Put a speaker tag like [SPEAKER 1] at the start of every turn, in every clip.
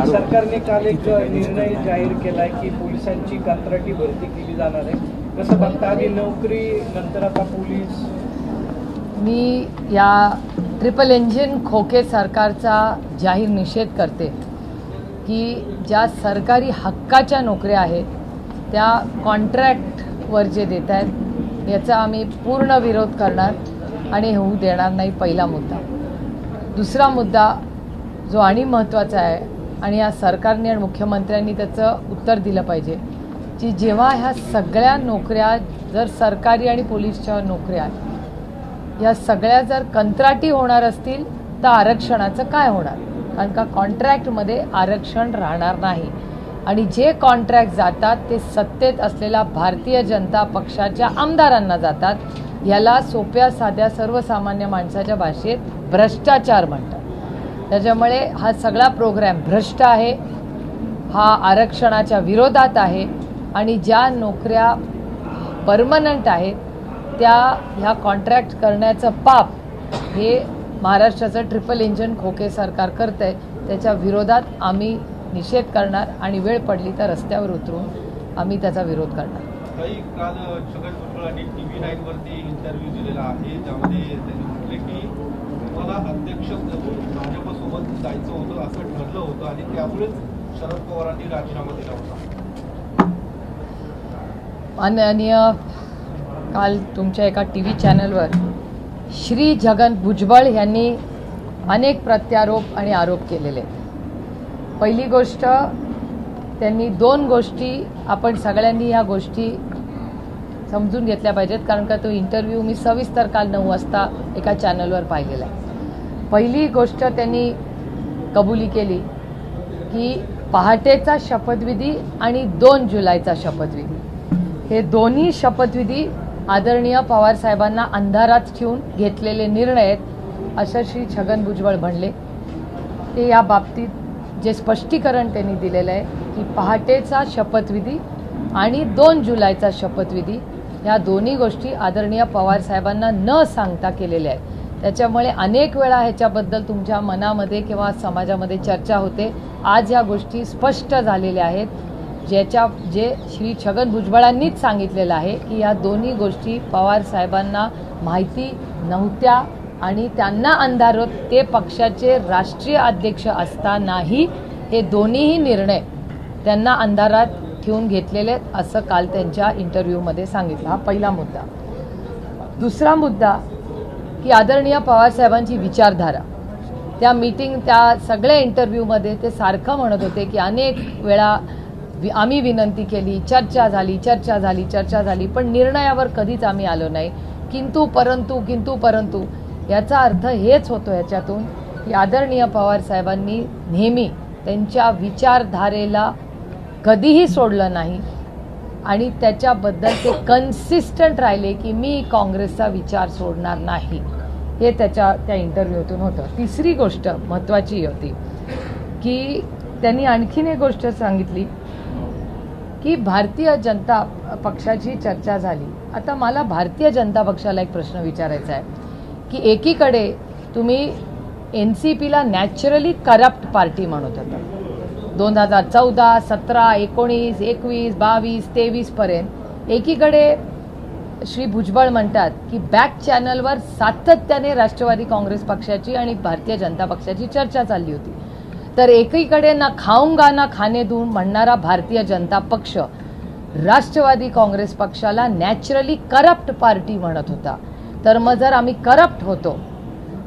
[SPEAKER 1] सरकारने काल एक निर्णय जाहीर केलाय की पोलिसांची कंत्राटी भरती केली जाणार आहे. कसं बघता आधी नोकरी नंतर आता पोलीस.
[SPEAKER 2] मी या ट्रिपल इंजिन खोके सरकारचा जाहीर निषेध करते की ज्या सरकारी हक्काच्या नोकऱ्या आहेत त्या कॉन्ट्रॅक्टवर जे देत आहेत याचा आम्ही पूर्ण विरोध करणार आणि होऊ देणार नाही. पहिला मुद्दा. दुसरा मुद्दा जो आणि महत्त्वाचा आहे आणि या सरकारने आणि मुख्यमंत्र्यांनी त्याचं उत्तर दिलं पाहिजे की जेव्हा ह्या सगळ्या नोकऱ्या जर सरकारी आणि पोलीसच्या नोकऱ्या या सगळ्या जर कंत्राटी होणार असतील तर आरक्षणाचं काय होणार. कारण का कॉन्ट्रॅक्टमध्ये आरक्षण राहणार नाही आणि जे कॉन्ट्रॅक्ट जातात ते सत्तेत असलेल्या भारतीय जनता पक्षाच्या आमदारांना जातात. याला सोप्या साध्या सर्वसामान्य माणसाच्या भाषेत भ्रष्टाचार म्हणतात. त्याच्यामुळे हा सगळा प्रोग्रॅम भ्रष्ट आहे, हा आरक्षणाच्या विरोधात आहे आणि ज्या नोकऱ्या परमनंट आहेत त्या ह्या कॉन्ट्रॅक्ट करण्याचं पाप हे महाराष्ट्राचं ट्रिपल इंजिन खोके सरकार करत आहे. त्याच्या विरोधात आम्ही निषेध करणार आणि वेळ पडली तर रस्त्यावर उतरून आम्ही त्याचा विरोध करणार.
[SPEAKER 3] काल छगन भुजबळांनी TV9 वरती इंटरव्ह्यू दिलेला आहे ज्यामध्ये त्यांनी म्हटले की तुम्हाला अध्यक्ष भाजपसोबत जायचं होतं असं ठरलं होतं आणि त्यामुळेच शरद पवारांनी राजीनामा दिला होता.
[SPEAKER 2] माननीय काल तुमच्या एका TV चॅनलवर श्री छगन भुजबळ यांनी अनेक प्रत्यारोप आणि आरोप केलेले. पहिली गोष्ट त्यांनी दोन गोष्टी आपण सगळ्यांनी ह्या गोष्टी समजून घेतल्या पाहिजेत कारण का तो इंटरव्ह्यू मी सविस्तर काल 9 वाजता एका चॅनलवर पाहिलेला आहे. पहिली गोष्ट त्यांनी कबुली केली की पहाटेचा शपथविधी आणि 2 जुलैचा शपथविधी हे दोन्ही शपथविधी आदरणीय पवार साहेबांना अंधारात ठेवून घेतलेले निर्णय आहेत असं श्री छगन भुजबळ म्हणले. ते या बाबतीत जे स्पष्टीकरण त्यांनी दिलेलं आहे की पहाटेचा शपथविधी आणि 2 जुलैचा शपथविधी ह्या दोन्ही गोष्टी आदरणीय पवार साहेबांना न सांगता केलेल्या आहेत. त्याच्यामुळे अनेक वेळा ह्याच्याबद्दल तुमच्या मनामध्ये किंवा समाजामध्ये चर्चा होते. आज या गोष्टी स्पष्ट झालेल्या आहेत जे श्री छगन भुजबळांनीच सांगितलेलं आहे की या दोन्ही गोष्टी पवार साहेबांना माहिती नव्हत्या आणि त्यांना अंधारात ते पक्षाचे राष्ट्रीय अध्यक्ष असतानाही हे दोन्हीही निर्णय त्यांना अंधारात ठेवून घेतलेले असं काल त्यांच्या इंटरव्ह्यूमध्ये सांगितलं. हा पहिला मुद्दा. दुसरा मुद्दा की आदरणीय पवार साहेबांची विचारधारा त्या त्या सगळ्या इंटरव्ह्यूमध्ये ते सारखं म्हणत होते की अनेक वेळा आम्ही विनंती केली, चर्चा झाली पण निर्णयावर कधीच आम्ही आलो नाही. किंतु परंतु याचा अर्थ हेच होतो याच्यातून की आदरणीय पवार साहेबांनी नेहमी त्यांच्या विचारधारेला कधीही सोडलं नाही आणि त्याच्याबद्दल ते कन्सिस्टंट राहिले की मी काँग्रेसचा विचार सोडणार नाही. हे त्या इंटरव्ह्यूतून होतं. तिसरी गोष्ट महत्त्वाची होती की त्यांनी आणखीन एक गोष्ट सांगितली की भारतीय जनता पक्षाची चर्चा झाली. आता मला भारतीय जनता पक्षाला एक प्रश्न विचारायचा आहे की एकीकडे तुम्ही NCPला नॅचरली करप्ट पार्टी म्हणत होता 2014, 17, 19, 21, 22, 23 पर्यंत. एकीकडे श्री भुजबळ म्हणतात की बॅक चॅनलवर सातत्याने राष्ट्रवादी काँग्रेस पक्षाची आणि भारतीय जनता पक्षाची चर्चा चालली होती. तर एकीकडे ना खाऊंगा ना खाने दूं म्हणणारा भारतीय जनता पक्ष राष्ट्रवादी काँग्रेस पक्षाला नॅचरली करप्ट पार्टी म्हणत होता. तर मग जर आम्ही करप्ट होतो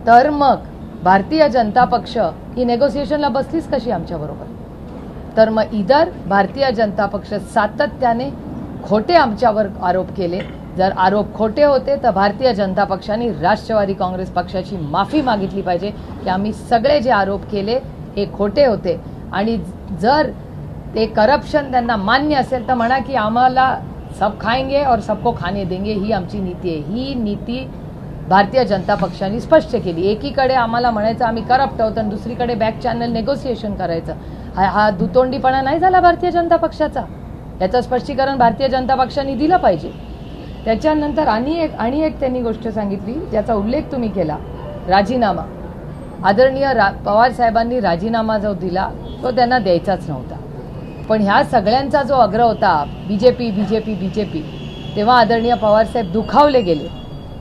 [SPEAKER 2] तर मग भारतीय जनता पक्ष ही नेगोसिएशनला बसलीच कशी आमच्याबरोबर. तर मग इधर भारतीय जनता पक्ष सातत्याने खोटे आमच्यावर आरोप केले. जर आरोप खोटे होते तर भारतीय जनता पक्षाने राष्ट्रवादी काँग्रेस पक्षाची माफी मागितली पाहिजे की आम्ही सगळे जे आरोप केले हे खोटे होते आणि जर ते करप्शन त्यांना मान्य असेल तर म्हणा की आम्हाला सब खाएंगे और सबको खाने देंगे ही आमची नीती आहे. ही नीती भारतीय जनता पक्षाने स्पष्ट केली. एकीकडे आम्हाला म्हणायचं आम्ही करप्ट आहोत आणि दुसरीकडे बॅक चॅनल नेगोसिएशन करायचं. हा दुतोंडीपणा नाही झाला भारतीय जनता पक्षाचा. याचं स्पष्टीकरण भारतीय जनता पक्षाने दिलं पाहिजे. त्याच्यानंतर आणि एक त्यांनी गोष्ट सांगितली ज्याचा उल्लेख तुम्ही केला, राजीनामा. आदरणीय पवार साहेबांनी राजीनामा जो दिला तो त्यांना द्यायचाच नव्हता. पण ह्या सगळ्यांचा जो आग्रह होता बीजेपी, तेव्हा आदरणीय पवारसाहेब दुखावले गेले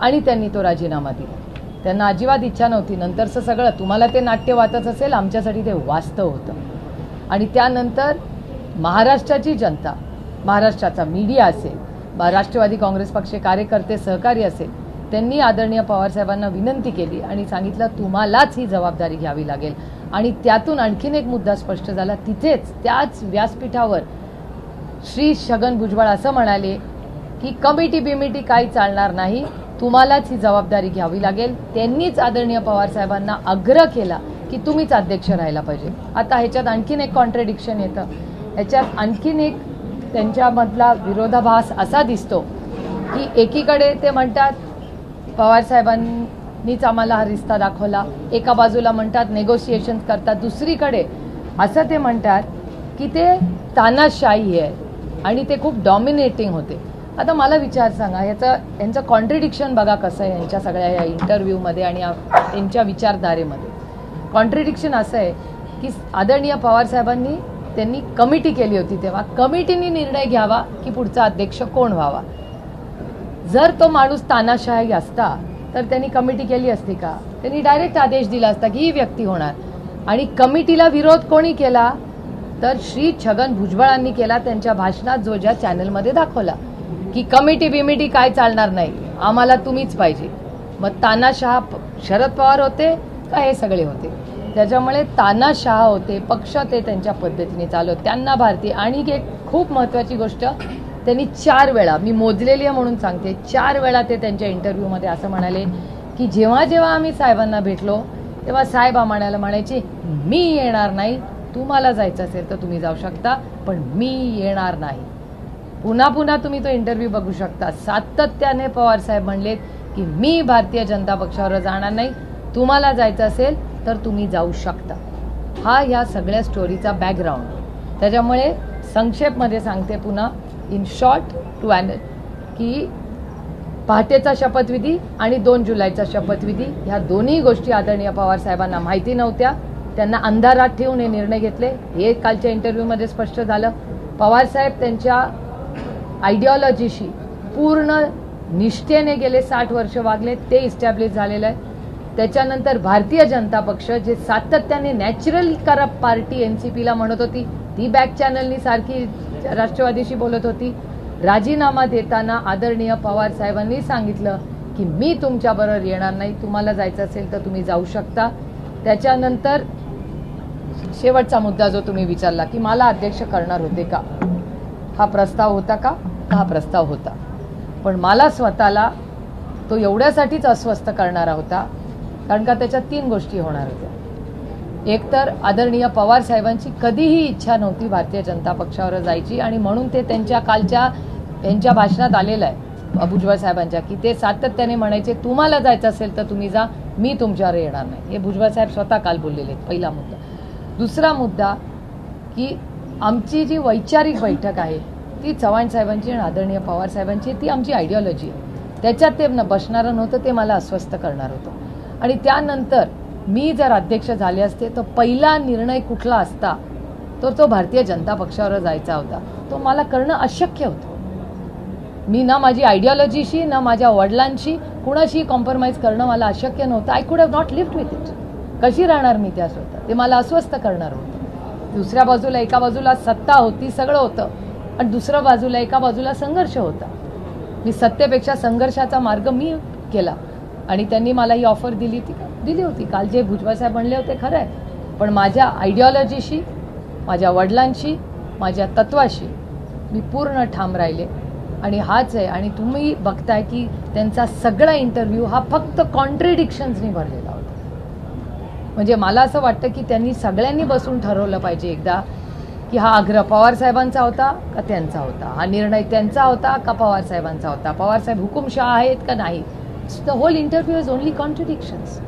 [SPEAKER 2] आणि त्यांनी तो राजीनामा दिला. त्यांना अजिबात इच्छा नव्हती. नंतरचं सगळं तुम्हाला ते नाट्य वाचत असेल, आमच्यासाठी ते वास्तव होतं. आणि त्यानंतर महाराष्ट्राची जनता, महाराष्ट्राचा मीडिया असेल, राष्ट्रवादी काँग्रेस पक्ष कार्यकर्ते सहकारी असेल, त्यांनी आदरणीय पवारसाहेबांना विनंती केली आणि सांगितलं तुम्हालाच ही जबाबदारी घ्यावी लागेल. आणि त्यातून आणखीन एक मुद्दा स्पष्ट झाला. तिथेच त्याच व्यासपीठावर श्री छगन भुजबळ असं म्हणाले की कमिटी काही चालणार नाही, तुम्हालाच ही जबाबदारी घ्यावी लागेल. त्यांनीच आदरणीय पवारसाहेबांना आग्रह केला की तुम्हीच अध्यक्ष राहायला पाहिजे. आता ह्याच्यात आणखीन एक कॉन्ट्रडिक्शन येतं. ह्याच्यात आणखीन एक त्यांच्यामधला विरोधाभास असा दिसतो की एकीकडे ते म्हणतात पवारसाहेबांनीच आम्हाला हा रिश्ता दाखवला, एका बाजूला म्हणतात नेगोशिएशन करतात, दुसरीकडे असं ते म्हणतात की ते तानाशाही आहे आणि ते खूप डॉमिनेटिंग होते. आता मला विचार सांगा, यांचं कॉन्ट्रडिक्शन बघा कसं आहे यांच्या सगळ्या या इंटरव्ह्यूमध्ये आणि त्यांच्या विचारधारेमध्ये. कॉन्ट्रडिक्शन असं आहे की आदरणीय पवारसाहेबांनी त्यांनी कमिटी केली होती, तेव्हा कमिटीने निर्णय घ्यावा की पुढचा अध्यक्ष कोण व्हावा. जर तो माणूस तानाशाही असता तर त्यांनी कमिटी केली असती का? त्यांनी डायरेक्ट आदेश दिला असता की ही व्यक्ती होणार. आणि कमिटीला विरोध कोणी केला तर श्री छगन भुजबळांनी केला. त्यांच्या भाषणात जो ज्या चॅनलमध्ये दाखवला की कमिटी काय चालणार नाही, आम्हाला तुम्हीच पाहिजे. मग तानाशाह शरद पवार होते का हे सगळे होते? त्याच्यामुळे तानाशाह होते, पक्ष ते त्यांच्या पद्धतीने चालवत. त्यांना भारतीय आणि एक खूप महत्त्वाची गोष्ट, त्यांनी 4 वेळा, मी मोजलेली आहे म्हणून सांगते, 4 वेळा ते त्यांच्या इंटरव्ह्यूमध्ये असं म्हणाले की जेव्हा जेव्हा आम्ही साहेबांना भेटलो तेव्हा साहेब आम्हाला म्हणायचे मी येणार नाही, तुम्हाला जायचं असेल तर तुम्ही जाऊ शकता पण मी येणार नाही. पुन्हा पुन्हा तुम्ही तो इंटरव्ह्यू बघू शकता. सातत्याने पवारसाहेब म्हणलेत की मी भारतीय जनता पक्षावर जाणार नाही, तुम्हाला जायचं असेल तर तुम्ही जाऊ शकता. हा ह्या सगळ्या स्टोरीचा बॅकग्राऊंड. त्याच्यामुळे संक्षेपमध्ये सांगते पुन्हा, इन शॉर्ट टू की पहाटेचा शपथविधी आणि 2 जुलैचा शपथविधी ह्या दोन्ही गोष्टी आदरणीय पवारसाहेबांना माहिती नव्हत्या. त्यांना अंधारात ठेवून हे निर्णय घेतले. हे कालच्या इंटरव्ह्यूमध्ये स्पष्ट झालं. पवारसाहेब त्यांच्या आयडिओलॉजीशी पूर्ण निष्ठेने गेले 60 वर्ष वागले, ते इस्टॅब्लिश झालेलं आहे. त्याच्यानंतर भारतीय जनता पक्ष जे सातत्याने नॅचरल करप्ट पार्टी एनसीपीला म्हणत होती, ती बॅक चॅनलनी सारखी राष्ट्रवादीशी बोलत होती. राजीनामा देताना आदरणीय पवार साहेबांनी सांगितलं की मी तुमच्याबरोबर येणार नाही, तुम्हाला जायचं असेल तर तुम्ही जाऊ शकता. त्याच्यानंतर शेवटचा मुद्दा जो तुम्ही विचारला की मला अध्यक्ष करणार होते का, हा प्रस्ताव होता का? हा प्रस्ताव होता. पण मला स्वतःला तो एवढ्यासाठीच अस्वस्थ करणारा होता कारण का त्याच्यात 3 गोष्टी होणार होत्या. एक तर आदरणीय पवार साहेबांची कधीही इच्छा नव्हती भारतीय जनता पक्षावर जायची आणि म्हणून ते त्यांच्या कालच्या त्यांच्या भाषणात आलेलं आहे भुजबळ साहेबांच्या की ते सातत्याने म्हणायचे तुम्हाला जायचं असेल तर तुम्ही जा, मी तुमच्यावर येणार नाही. हे भुजबळ साहेब स्वतः काल बोललेले आहेत. पहिला मुद्दा. दुसरा मुद्दा की आमची जी वैचारिक बैठक आहे ती चव्हाण साहेबांची आणि आदरणीय पवार साहेबांची, ती आमची आयडिओलॉजी आहे. त्याच्यात ते बसणारं नव्हतं, ते मला अस्वस्थ करणार होतं. आणि त्यानंतर मी जर अध्यक्ष झाले असते तर पहिला निर्णय कुठला असता तर तो भारतीय जनता पक्षावर जायचा होता. तो मला करणं अशक्य होतं. मी ना माझी आयडिओलॉजीशी ना माझ्या वडिलांशी कुणाशी कॉम्प्रोमाइज करणं मला अशक्य नव्हतं. I could have not lived with it. कशी राहणार मी त्यासोबत? ते मला अस्वस्थ करणार होतं. दुसऱ्या बाजूला एका बाजूला सत्ता होती, सगळं होतं, आणि दुसऱ्या बाजूला एका बाजूला संघर्ष होता. मी सत्तेपेक्षा संघर्षाचा मार्ग मी केला आणि त्यांनी मला ही ऑफर दिली होती. काल जे भुजबळ साहेब म्हणले होते खरं आहे, पण माझ्या आयडिओलॉजीशी, माझ्या वडिलांशी, माझ्या तत्वाशी मी पूर्ण ठाम राहिले आणि हाच आहे. आणि तुम्ही बघताय की त्यांचा सगळा इंटरव्ह्यू हा फक्त कॉन्ट्रडिक्शन्सनी भरलेला होता. म्हणजे मला असं वाटतं की त्यांनी सगळ्यांनी बसून ठरवलं पाहिजे एकदा की हा आग्रह पवार साहेबांचा होता का त्यांचा होता, हा निर्णय त्यांचा होता का पवार साहेबांचा होता, पवार साहेब हुकुमशाह आहेत का नाही. The whole interview is only contradictions.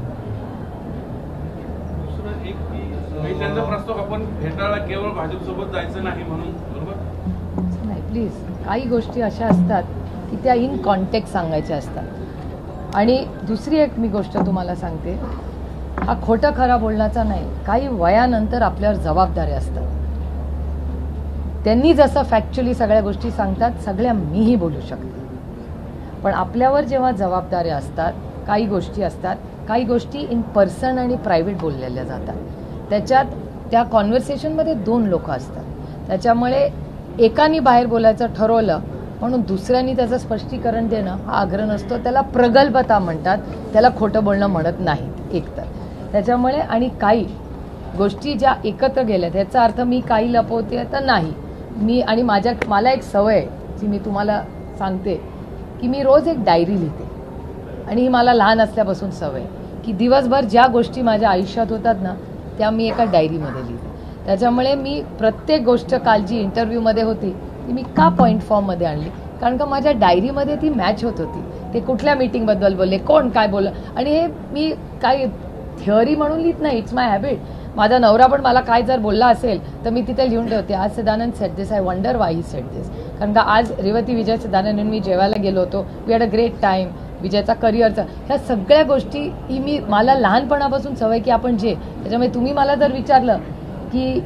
[SPEAKER 4] त्यांचा प्रस्ताव आपण भेटायला केवळ भाजपसोबत जायचं नाही म्हणून, बरोबर
[SPEAKER 2] नाही. प्लीज, काही गोष्टी अशा असतात की त्या इन कॉन्टेक्स्ट सांगायच्या असतात. आणि दुसरी एक मी गोष्ट तुम्हाला सांगते हा खोटं खरं बोलण्याचा नाही. काही वयानंतर आपल्यावर जबाबदाऱ्या असतात. त्यांनी जसं फॅक्च्युअली सगळ्या गोष्टी सांगतात, सगळ्या मीही बोलू शकते. पण आपल्यावर जेव्हा जबाबदाऱ्या असतात, काही गोष्टी असतात, काही गोष्टी इन पर्सन आणि प्रायव्हेट बोललेल्या जातात. त्याच्यात त्या कॉन्व्हर्सेशनमध्ये 2 लोक असतात. त्याच्यामुळे एकाने बाहेर बोलायचं ठरवलं म्हणून दुसऱ्यांनी त्याचं स्पष्टीकरण देणं हा आग्रह नसतो. त्याला प्रगल्भता म्हणतात, त्याला खोटं बोलणं म्हणत नाहीत एकतर. त्याच्यामुळे आणि काही गोष्टी ज्या एकत्र गेल्यात याचा अर्थ मी काही लपवते तर नाही. मी आणि मला एक सवय आहे जी मी तुम्हाला सांगते की मी रोज एक डायरी लिहिते. आणि ही मला लहान असल्यापासून सवय आहे की दिवसभर ज्या गोष्टी माझ्या आयुष्यात होतात ना त्या मी एका डायरीमध्ये लिहिते. त्याच्यामुळे मी प्रत्येक गोष्ट काल जी इंटरव्ह्यूमध्ये होती ती मी का पॉईंट फॉर्ममध्ये आणली, कारण का माझ्या डायरीमध्ये ती मॅच होत होती. ते कुठल्या मीटिंगबद्दल बोलले, कोण काय बोललं, आणि हे मी काय थिअरी म्हणून लिहित नाही, इट्स माय हॅबिट. माझा नवरा पण मला काय जर बोलला असेल तर मी तिथे लिहून ठेवते, आज Sadanand said this, I wonder why he said this. कारण का आज रेवती विजय सदानंद मी जेवायला गेलो होतो, we had a great time. विजयचा करिअरचा ह्या सगळ्या गोष्टी ही मला लहानपणापासून सवय की आपण त्याच्यामुळे तुम्ही मला जर विचारलं की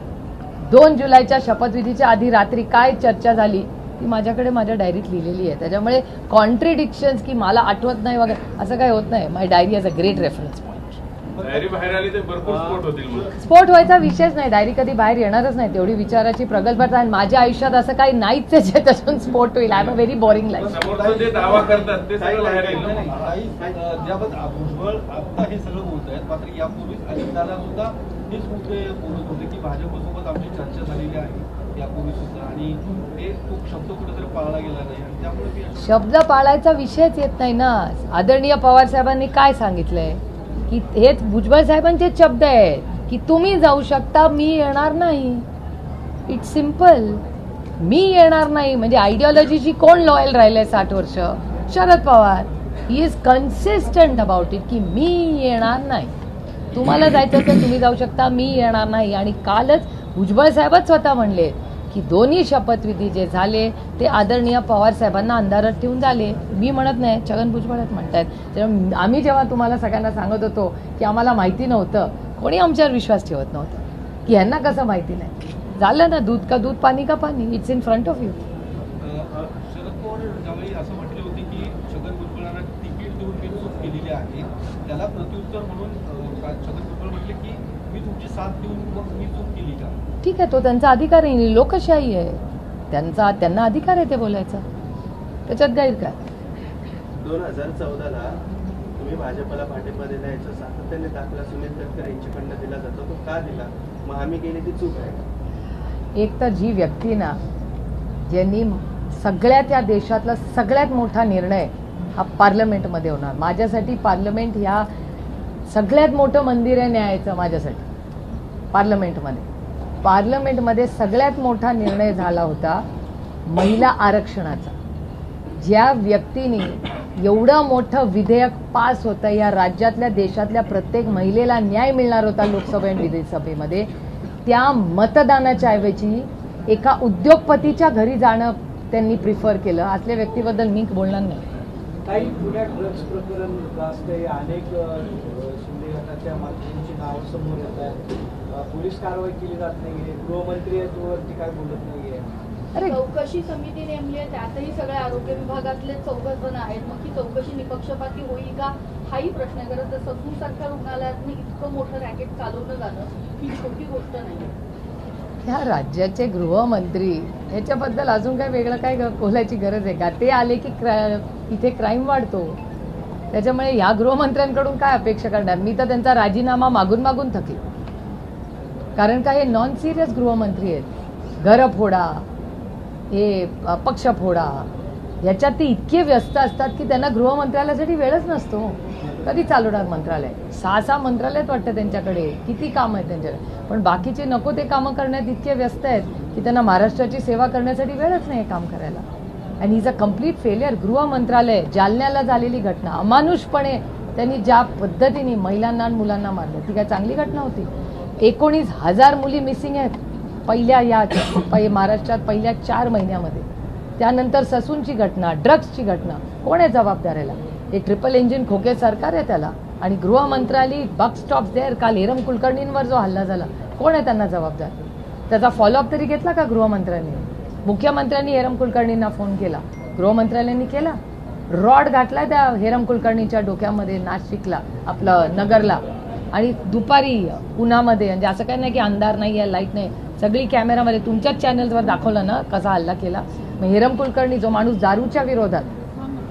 [SPEAKER 2] 2 जुलैच्या शपथविधीच्या आधी रात्री काय चर्चा झाली ती माझ्याकडे माझ्या डायरीत लिहिलेली आहे. त्याच्यामुळे कॉन्ट्रडिक्शन्स की मला आठवत नाही वगैरे असं काही होत नाही. My diary has a great reference point.
[SPEAKER 4] Diary बाहेर आली तर भरपूर स्फोट होतील.
[SPEAKER 2] स्फोट व्हायचा विषयच नाही. डायरी कधी बाहेर येणारच नाही. तेवढी विचाराची प्रगल्भता आणि माझ्या आयुष्यात असं काही नाहीच आहे ज्याच्यातून स्फोट होईल. I am a very boring life.
[SPEAKER 4] समोरचं जे दावा करतात ते सगळं बाहेर येईल.
[SPEAKER 3] ज्याबद्दल भुजबळ आता हे सगळं बोलत आहेत, मात्र यापूर्वीच अजितदादा सुद्धा हेच मुद्दे बोलत होते की भाजपसोबत आमची चर्चा झालेली आहे यापूर्वी सुद्धा, आणि ते तो शब्द कुठेतरी पाळला गेला नाही. आणि त्यामुळे
[SPEAKER 2] शब्द पाळायचा विषयच येत नाही ना. आदरणीय पवार साहेबांनी काय सांगितलंय की हेच भुजबळ साहेबांचे शब्द आहेत की तुम्ही जाऊ शकता, मी येणार नाही. It's simple. मी येणार नाही म्हणजे आयडिओलॉजीची कोण लॉयल राहिलंय 60 वर्ष? Sharad Pawar. He is consistent about it की मी येणार नाही. तुम्हाला जायचं तर तुम्ही जाऊ शकता, मी येणार नाही. आणि कालच भुजबळ साहेबच स्वतः म्हणले की दोन्ही शपथविधी जे झाले ते आदरणीय पवार साहेबांना अंधारात ठेवून झाले. मी म्हणत नाही, छगन भुजबळच म्हणतायत. तेव्हा आम्ही जेव्हा तुम्हाला सगळ्यांना सांगत होतो की आम्हाला माहिती नव्हतं, कोणी आमच्यावर विश्वास ठेवत नव्हतं की यांना कसं माहिती नाही. झालं ना, दूध का दूध, पाणी का पाणी. It's in front of you.
[SPEAKER 3] Sharad Pawar ज्यावेळी असं म्हटले होते की छगन भुजबळांना तिकीट देऊन मी चूक केलेली आहे, त्याला प्रत्युत्तर म्हणून छगन भुजबळ म्हटले की मी तुमची साथ देऊन मग मी चूक केली का?
[SPEAKER 2] ठीक आहे, तो त्यांचा अधिकार आहे. लोकशाही आहे, त्यांना अधिकार आहे ते बोलायचा. त्याच्यात गैर काय?
[SPEAKER 5] 2014ला तुम्ही भाजपला पाठिंबा दिला याचा सातत्याने दाखला सुनील तटकरे यांच्याकडनं दिला जातो, तो का दिला? मग आम्ही केली ती चूक आहे.
[SPEAKER 2] एक तर जी व्यक्ती ना ज्यांनी सगळ्यात या देशातला सगळ्यात मोठा निर्णय हा पार्लमेंटमध्ये होणार. माझ्यासाठी पार्लमेंट ह्या सगळ्यात मोठं मंदिर आहे न्यायाचं. माझ्यासाठी पार्लमेंटमध्ये सगळ्यात मोठा निर्णय झाला होता महिला आरक्षणाचा. ज्या व्यक्तीने एवढं मोठं विधेयक पास होतं, या राज्यातल्या देशातल्या प्रत्येक महिलेला न्याय मिळणार होता लोकसभा आणि विधानसभेमध्ये, त्या मतदानाच्या ऐवजी एका उद्योगपतीच्या घरी जाणं त्यांनी प्रिफर केलं. असल्या व्यक्तीबद्दल मी बोलणार नाही.
[SPEAKER 1] काही पुण्यात ड्रग्स प्रकरण जास्त आहे, अनेक शिंदे गटाच्या मंत्र्यांची नावं समोर येत आहेत, पोलीस कारवाई केली जात नाहीये, गृहमंत्री याच्यावरती काय बोलत नाहीये.
[SPEAKER 2] अरे
[SPEAKER 6] चौकशी समिती नेमली आहे, त्यातही सगळ्या आरोग्य विभागातले 14 जण आहेत. मग ही चौकशी निपक्षपाती होईल का हाही प्रश्न आहे. कारण ससून सारख्या रुग्णालयातनं इतकं मोठं रॅकेट चालवलं जाणं ही छोटी गोष्ट नाही.
[SPEAKER 2] ह्या राज्याचे गृहमंत्री ह्याच्याबद्दल अजून काय वेगळं काय बोलायची गरज आहे का? ते आले की इथे क्राईम वाढतो. त्याच्यामुळे ह्या गृहमंत्र्यांकडून काय अपेक्षा करणार? मी तर त्यांचा राजीनामा मागून मागून थकले. कारण का हे नॉन सिरियस गृहमंत्री आहेत. घरं फोडा, हे पक्ष फोडा, ह्याच्यात ते इतके व्यस्त असतात की त्यांना गृहमंत्रालयासाठी वेळच नसतो. कधी चालवणार मंत्रालय? 6 मंत्रालयात वाटतं त्यांच्याकडे. किती काम आहेत त्यांच्याकडे, पण बाकीचे नको ते कामं करण्यात इतके व्यस्त आहेत की त्यांना महाराष्ट्राची सेवा करण्यासाठी वेळच नाही काम करायला. आणि he is a complete failure. गृह मंत्रालय, जालन्याला झालेली घटना, अमानुषपणे त्यांनी ज्या पद्धतीने महिलांना आणि मुलांना मारलं, ती काय चांगली घटना होती? 19,000 मुली मिसिंग आहेत महाराष्ट्रात पहिल्या 4 महिन्यामध्ये. त्यानंतर ससूनची घटना, ड्रग्सची घटना. कोण आहे जबाबदार याला? हे ट्रिपल इंजिन खोके सरकार आहे त्याला. आणि गृहमंत्रालय बक स्टॉप देअर. काल हेरम कुलकर्णींवर जो हल्ला झाला, कोण आहे त्यांना जबाबदार? त्याचा फॉलोअप तरी घेतला का गृहमंत्र्यांनी? मुख्यमंत्र्यांनी हेरम कुलकर्णींना फोन केला, गृहमंत्र्यांनी केला? रॉड घातला त्या हेरम कुलकर्णीच्या डोक्यामध्ये नाशिकला, आपलं नगरला, आणि दुपारी उन्हामध्ये. म्हणजे असं काही नाही की अंधार नाही आहे, लाईट नाही, सगळी कॅमेरामध्ये तुमच्याच चॅनलवर दाखवलं ना कसा हल्ला केला. मग हेरम कुलकर्णी जो माणूस दारूच्या विरोधात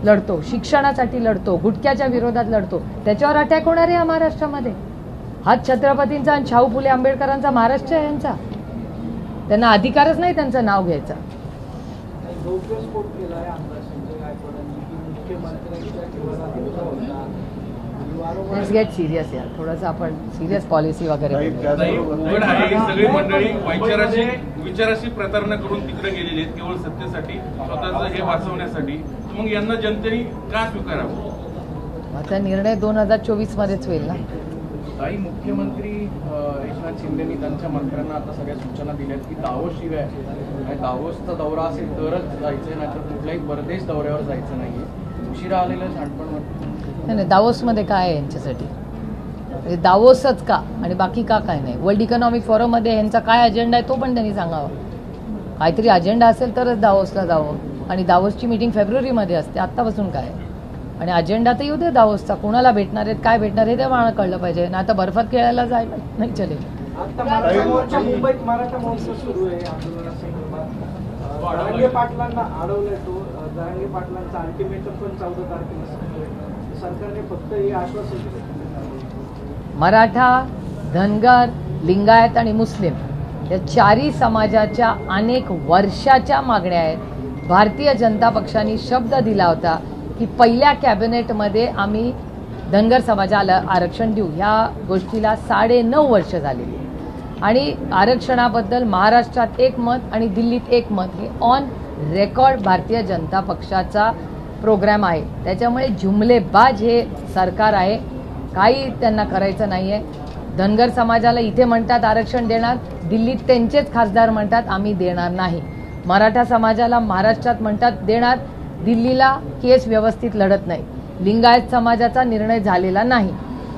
[SPEAKER 2] लढतो, शिक्षणासाठी लढतो, गुटख्याच्या विरोधात लढतो, त्याच्यावर अटॅक होणार आहे महाराष्ट्रामध्ये? हा छत्रपतींचा आणि शाहू फुले आंबेडकरांचा महाराष्ट्र आहे यांचा. त्यांना अधिकारच नाही त्यांचं नाव घ्यायचा.
[SPEAKER 1] गौप्यस्फोट केला आहे आमदार संजय गायकवाडांनी की मुख्यमंत्र्यांच्या निवडणुकीचा होता.
[SPEAKER 2] लेट्स गेट सिरियस यार, थोडंसं आपण सिरियस पॉलिसी वगैरे करूया.
[SPEAKER 4] नाही, उघड आहे ही सगळी मंडळी विचाराशी प्रतारणा करून तिकडे गेलेली आहेत केवळ सत्तेसाठी, स्वतःचं हे वाचवण्यासाठी. मग यांना जनतेने का स्वीकारावं?
[SPEAKER 2] आता निर्णय 2024 मध्येच होईल ना.
[SPEAKER 7] काही मुख्यमंत्री एकनाथ शिंदेनी त्यांच्या मंत्र्यांना आता सगळ्या सूचना दिल्यात की दावोस शिवाय आणि दावोसचा दौरा असेल तरच जायचं, नाहीतर कुठल्याही परदेश दौऱ्यावर जायचं नाहीये. उशिरा आलेलं शहाणपण.
[SPEAKER 2] नाही, दावोसमध्ये काय आहे यांच्यासाठी? म्हणजे दावोसच का आणि बाकी का काय नाही? वर्ल्ड इकॉनॉमिक फोरममध्ये यांचा काय अजेंडा आहे तो पण त्यांनी सांगावा. काहीतरी अजेंडा असेल तरच दावोसला जावं. आणि दावोसची मीटिंग फेब्रुवारीमध्ये असते, आत्तापासून काय? आणि अजेंडा तर येऊ दे दावोसचा, कोणाला भेटणार आहेत, काय भेटणार आहे ते मला कळलं पाहिजे ना. आता बर्फात खेळायला जायला नाही चले.
[SPEAKER 1] आता मराठा मोर्चा मुंबईत मराठा महोत्सव सुरू आहे आंदोलनासंदर्भात. जरांगे पाटलांना अडवलंय तो. जरांगे पाटलांचा अल्टिमेटम पण 14 तारखेला संपतोय. सरकारने फक्त हे आश्वासन दिलं.
[SPEAKER 2] मराठा, धनगर, लिंगायत आणि मुस्लिम या चारही समाजाच्या अनेक वर्षाच्या मागण्या आहेत. भारतीय जनता पक्षाने शब्द दिला होता की पहिल्या कॅबिनेटमध्ये आम्ही धनगर समाजाला आरक्षण देऊ. ह्या गोष्टीला 9.5 वर्ष झालेली आणि आरक्षणाबद्दल महाराष्ट्रात एक मत आणि दिल्लीत एक मत, हे ऑन रेकॉर्ड भारतीय जनता पक्षाचा प्रोग्राम आहे. त्याच्यामुळे जुमलेबाज हे सरकार आहे, काही त्यांना करायचं नाही आहे. धनगर समाजाला इथे म्हणतात आरक्षण देणार, दिल्लीत त्यांचेच खासदार म्हणतात आम्ही देणार नाही. मराठा समाजाला महाराष्ट्रात म्हणतात देणार, दिल्लीला केस व्यवस्थित लढत नाही. लिंगायत समाजाचा निर्णय झालेला नाही,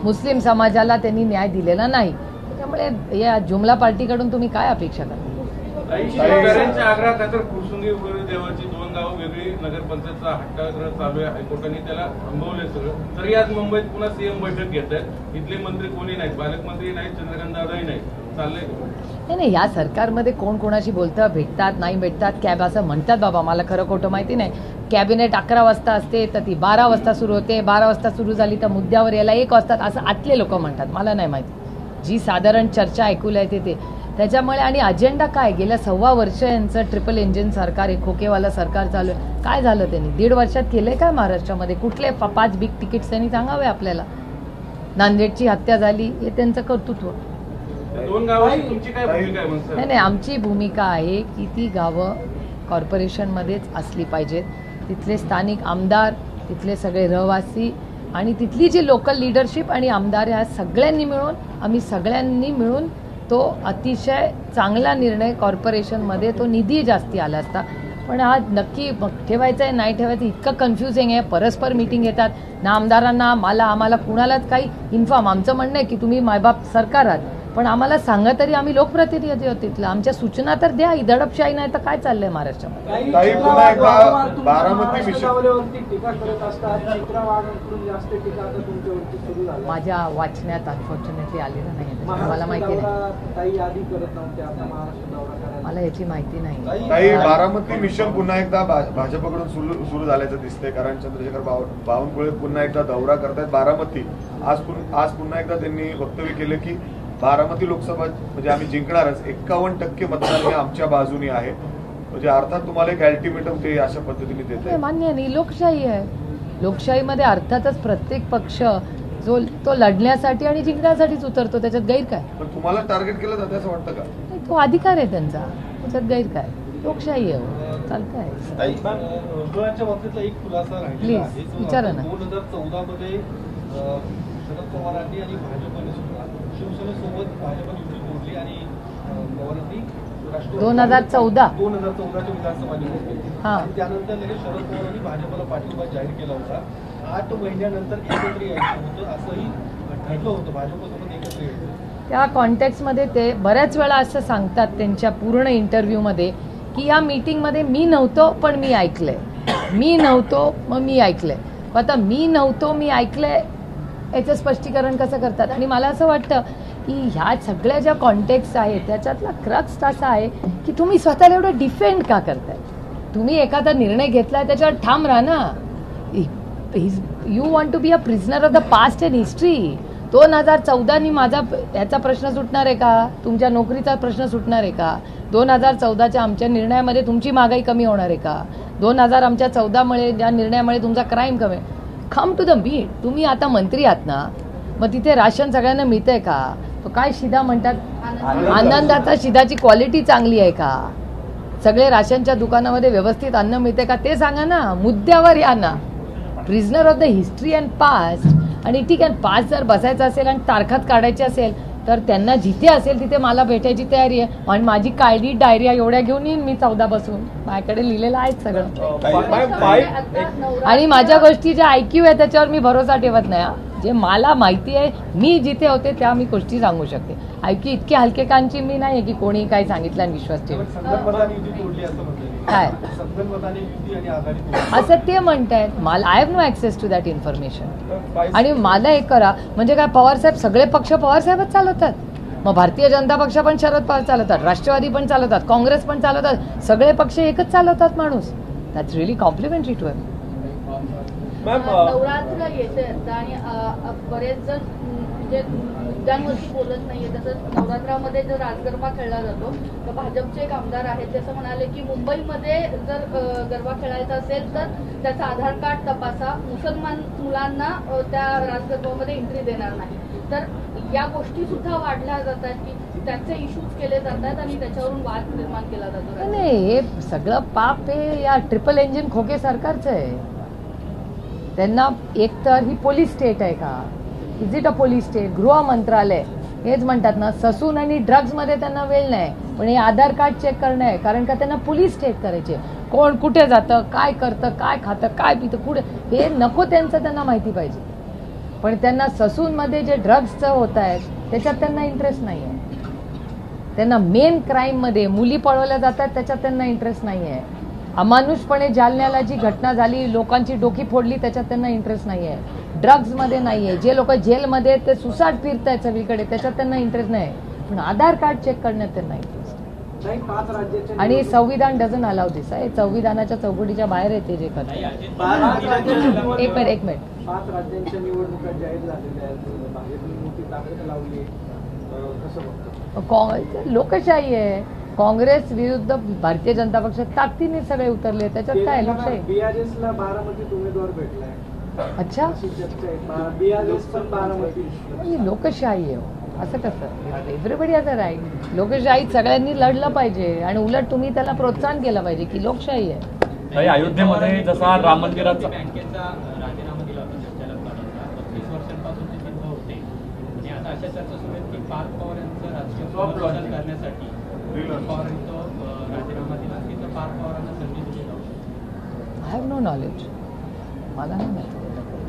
[SPEAKER 2] मुस्लिम समाजाला त्यांनी न्याय दिलेला नाही. त्यामुळे या जुमला पार्टीकडून तुम्ही काय अपेक्षा करता?
[SPEAKER 4] शेतकऱ्यांच्या आग्रहाखातर फुरसुंगी उघडी देवाची 2 गावं वेगळी नगरपंचायतचा हट्टाग्रह चालू आहे. हायकोर्टाने त्याला थांबवलंय सगळं. तरी आज मुंबईत पुन्हा सीएम बैठक घेत आहेत. इथले मंत्री कोणी नाहीत, पालकमंत्री नाहीत, चंद्रकांत दादाही नाही. चाललंय
[SPEAKER 2] नाही, या सरकारमध्ये कोण कोणाशी बोलतं, भेटतात नाही भेटतात, कॅब असं म्हणतात बाबा, मला खरं खोटं माहिती नाही. कॅबिनेट 11 वाजता असते तर ती 12 वाजता सुरू होते, 12 वाजता सुरू झाली तर मुद्द्यावर यायला 1 वाजतात, असं आतले लोक म्हणतात. मला नाही माहिती, जी साधारण चर्चा ऐकूला येते ते. त्याच्यामुळे आणि अजेंडा काय? गेल्या 1.25 वर्ष यांचं ट्रिपल इंजिन सरकार, एक खोकेवाला सरकार चालू आहे. काय झालं त्यांनी 1.5 वर्षात केलंय काय महाराष्ट्रामध्ये? कुठले 5 बिग तिकीट्स त्यांनी सांगावे आपल्याला? नांदेडची हत्या झाली, हे त्यांचं कर्तृत्व.
[SPEAKER 4] 2 गावाची तुमची काय भूमिका आहे? मग
[SPEAKER 2] नाही, आमची भूमिका आहे की ती गावं कॉर्पोरेशनमध्येच असली पाहिजेत. तिथले स्थानिक आमदार, तिथले सगळे रहिवासी आणि तिथली जी लोकल लीडरशिप आणि आमदार, ह्या सगळ्यांनी मिळून तो अतिशय चांगला निर्णय कॉर्पोरेशनमध्ये, तो निधी जास्ती आला असता. पण हा नक्की ठेवायचं आहे नाही ठेवायचं इतकं कन्फ्युजिंग आहे. परस्पर मीटिंग घेतात ना, आमदारांना आम्हाला कुणालाच काही इन्फॉर्म. आमचं म्हणणं आहे की तुम्ही मायबाप सरकार आहात, पण आम्हाला सांगा तरी, आम्ही लोकप्रतिनिधी आहोत तिथलं, आमच्या सूचना तर द्या. ही दडपशाही नाही तर काय चाललंय महाराष्ट्रामध्ये? माझ्या वाचण्यात अनफॉर्च्युनेटली आलेलं नाही, मला माहिती नाही, मला याची माहिती नाही.
[SPEAKER 8] काही बारामती मिशन पुन्हा एकदा भाजपकडून सुरू झाल्याचं दिसतंय, कारण चंद्रशेखर बावनकुळे पुन्हा एकदा दौरा करतायत बारामती. आज पुन्हा एकदा त्यांनी वक्तव्य केलं की बारामती लोकसभा म्हणजे आम्ही जिंकणारच, 51% मतदान हे आमच्या बाजूने आहे. म्हणजे अर्थात तुम्हाला एक अल्टिमेटम ते अशा पद्धतीने देत आहे.
[SPEAKER 2] मान्य नाही, लोकशाही आहे. लोकशाहीमध्ये अर्थातच प्रत्येक पक्ष जो तो लढण्यासाठी आणि जिंकण्यासाठीच उतरतो, त्याच्यात गैर काय?
[SPEAKER 8] पण तुम्हाला टार्गेट केलं जातं असं वाटतं का?
[SPEAKER 2] तो अधिकार आहे त्यांचा, त्याच्यात गैर काय? लोकशाही आहे, चालतंय.
[SPEAKER 3] उद्धवांच्या बाबतीतला एक खुलासा राहिलेला आहे.
[SPEAKER 2] विचारा ना.
[SPEAKER 3] 2014 मध्ये शरद पवारांनी आणि भाजपने शिवसेनेसोबत भाजपने युती जोडली आणि पवारांनी
[SPEAKER 2] 2014
[SPEAKER 3] 2014च्या विधानसभा निवडणुकीत, त्यानंतर लगेच शरद पवारांनी भाजपला पाठिंबा जाहीर केला होता. 8 महिन्यानंतर एकत्र यायचं होतं असंही ठरलं होतं, भाजपसोबत एकत्र यायचं.
[SPEAKER 2] त्या कॉन्टेक्स्टमध्ये ते बऱ्याच वेळा असं सांगतात त्यांच्या पूर्ण इंटरव्ह्यूमध्ये की या मीटिंगमध्ये मी नव्हतो पण मी ऐकलंय, मी नव्हतो मग मी ऐकलंय. आता मी नव्हतो मी ऐकलंय याचं स्पष्टीकरण कसं करतात. आणि मला असं वाटतं की ह्या सगळ्या ज्या कॉन्टेक्स्ट आहेत त्याच्यातला क्रक्स असा आहे की तुम्ही स्वतःला एवढं डिफेंड का करताय. तुम्ही एखादा निर्णय घेतलाय त्याच्यावर ठाम राहा ना. You want to be a prisoner of the past and history. 2014 माझा ह्याचा प्रश्न सुटणार आहे का, तुमच्या नोकरीचा प्रश्न सुटणार आहे का. 2014च्या आमच्या निर्णयामध्ये तुमची महागाई कमी होणार आहे का. 2014 ज्या निर्णयामुळे तुमचा क्राईम कमी. Come to the meat. तुम्ही आता मंत्री आहात ना, मग तिथे राशन सगळ्यांना मिळतंय का. तो काय शिधा म्हणतात, आनंदाचा शिधाची क्वालिटी चांगली आहे का, सगळे राशनच्या दुकानामध्ये व्यवस्थित अन्न मिळते का ते सांगा ना. मुद्द्यावर या ना. Prisoner of the history and past. आणि ठीक आहे, पास्ट जर बसायचं असेल आणि तारखात काढायची असेल तर त्यांना जिथे असेल तिथे मला भेटायची तयारी आहे. आणि माझी काळजी डायरिया एवढ्या घेऊन येईन मी 14 बसून. माझ्याकडे लिहिलेलं आहे सगळं. आणि माझ्या गोष्टी ज्या IQ आहे त्याच्यावर मी भरोसा ठेवत नाही. जे मला माहिती आहे, मी जिथे होते त्या मी गोष्टी सांगू शकते. IQ इतके हलकेकांची मी नाही की कोणी काय सांगितलं आणि विश्वास ठेवत. काय असं ते म्हणतायत. मला I have no access to that information. आणि मला एक करा म्हणजे काय, पवारसाहेब सगळे पक्ष पवारसाहेबच चालवतात. मग भारतीय जनता पक्ष पण शरद पवार चालवतात, राष्ट्रवादी पण चालवतात, काँग्रेस पण चालवतात, सगळे पक्ष एकच चालवतात माणूस. दॅट्स रिअली कॉम्प्लिमेंटरी टू हिम.
[SPEAKER 6] नवरात्र येते आणि बरेच जण म्हणजे मुद्द्यांवरती बोलत नाहीये. तसंच नवरात्रामध्ये जर राजगरबा खेळला जातो तर भाजपचे एक आमदार आहेत ते असं म्हणाले की मुंबईमध्ये जर गरबा खेळायचा असेल तर त्याचं आधार कार्ड तपासा, मुसलमान मुलांना त्या राजगरबामध्ये एंट्री देणार नाही. तर या गोष्टी सुद्धा वाढल्या जातात की त्याचे इश्यूज केले जातात आणि त्याच्यावरून वाद निर्माण केला जातो.
[SPEAKER 2] नाही, हे सगळं पाप हे या ट्रिपल इंजिन खोके सरकारचं आहे. त्यांना एकतर ही पोलीस स्टेट आहे का, is it a police state. गृह मंत्रालय हेच म्हणतात ना, ससून आणि ड्रग्जमध्ये त्यांना वेळ नाही, पण हे आधार कार्ड चेक करणं आहे. कारण का त्यांना पोलीस स्टेट करायचे. कोण कुठे जातं, काय करतं, काय खातं, काय पितं, कुठे, हे नको त्यांचं त्यांना माहिती पाहिजे. पण त्यांना ससूनमध्ये जे ड्रग्सचं होत आहे त्याच्यात त्यांना इंटरेस्ट नाही आहे. त्यांना मेन क्राईममध्ये मुली पळवल्या जातात त्याच्यात त्यांना इंटरेस्ट नाही आहे. अमानुषपणे जालन्याला जी घटना झाली, लोकांची डोकी फोडली, त्याच्यात त्यांना इंटरेस्ट नाही आहे. ड्रग्जमध्ये नाही आहे. जे लोक जेलमध्ये ते सुसाट फिरत आहेत सगळीकडे त्याच्यात त्यांना इंटरेस्ट नाही. पण आधार कार्ड चेक करण्यात त्यांना इंटरेस्ट. आणि संविधान डझंट अलाउ दिस आहे. संविधानाच्या चौकटीच्या बाहेर येते जे करतात. एक मिनिट
[SPEAKER 1] 5 राज्यांच्या निवडणुका जाहीर झालेल्या आहेत. भाजपने मोठी ताकद लावली, कसं बघतो.
[SPEAKER 2] लोकशाही आहे. काँग्रेस विरुद्ध भारतीय जनता पक्ष ताकदीने सगळे उतरले. त्याच्यात काय लोकशाही.
[SPEAKER 1] BRS-ला बारामतीत उमेदवार भेटलाय.
[SPEAKER 2] अच्छा,
[SPEAKER 1] BRS पण बारामती.
[SPEAKER 2] लोकशाही आहे. असं कसं, एव्हरीबडी हॅज अ राईट. लोकशाहीत सगळ्यांनी लढलं पाहिजे आणि उलट तुम्ही त्याला प्रोत्साहन केलं पाहिजे की लोकशाही आहे.
[SPEAKER 9] अयोध्येमध्ये जसा राम मंदिराचा
[SPEAKER 10] बँकेचा राजीनामा दिला होता संचालक मंडळाचा, 35 वर्षांपासून ते तिथं होते आणि आता अशा चर्चा सुरू आहेत की पार्थ पवार यांचं राजकीय पुनर्रचना करण्यासाठी पवार यांचा राजीनामा दिला, तिथं पार्थ पवारांना संधी दिली जाऊ शकते.
[SPEAKER 2] I have no knowledge. मला नाही माहिती.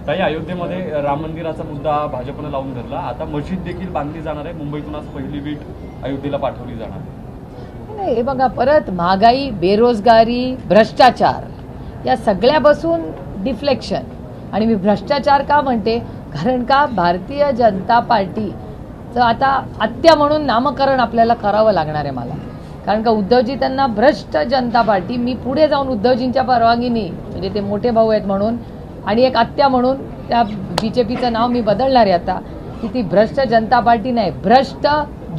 [SPEAKER 9] ताई, अयोध्येमध्ये राम मंदिराचा मुद्दा भाजपनं लावून धरला. आता मशीद देखील बांधली जाणार आहे. मुंबईतून आज पहिली वीट अयोध्येला पाठवली जाणार आहे.
[SPEAKER 2] नाही, हे बघा, परत महागाई, बेरोजगारी, भ्रष्टाचार या सगळ्यापासून डिफ्लेक्शन. आणि मी भ्रष्टाचार का म्हणते, कारण का भारतीय जनता पार्टीचं आता आत्या म्हणून नामकरण आपल्याला करावं लागणार आहे मला. कारण का उद्धवजी त्यांना भ्रष्ट जनता पार्टी, मी पुढे जाऊन उद्धवजींच्या परवानगीने, म्हणजे ते मोठे भाऊ आहेत म्हणून आणि एक आत्या म्हणून त्या BJPचं नाव मी बदलणार आहे आता, की ती भ्रष्ट जनता पार्टी नाही, भ्रष्ट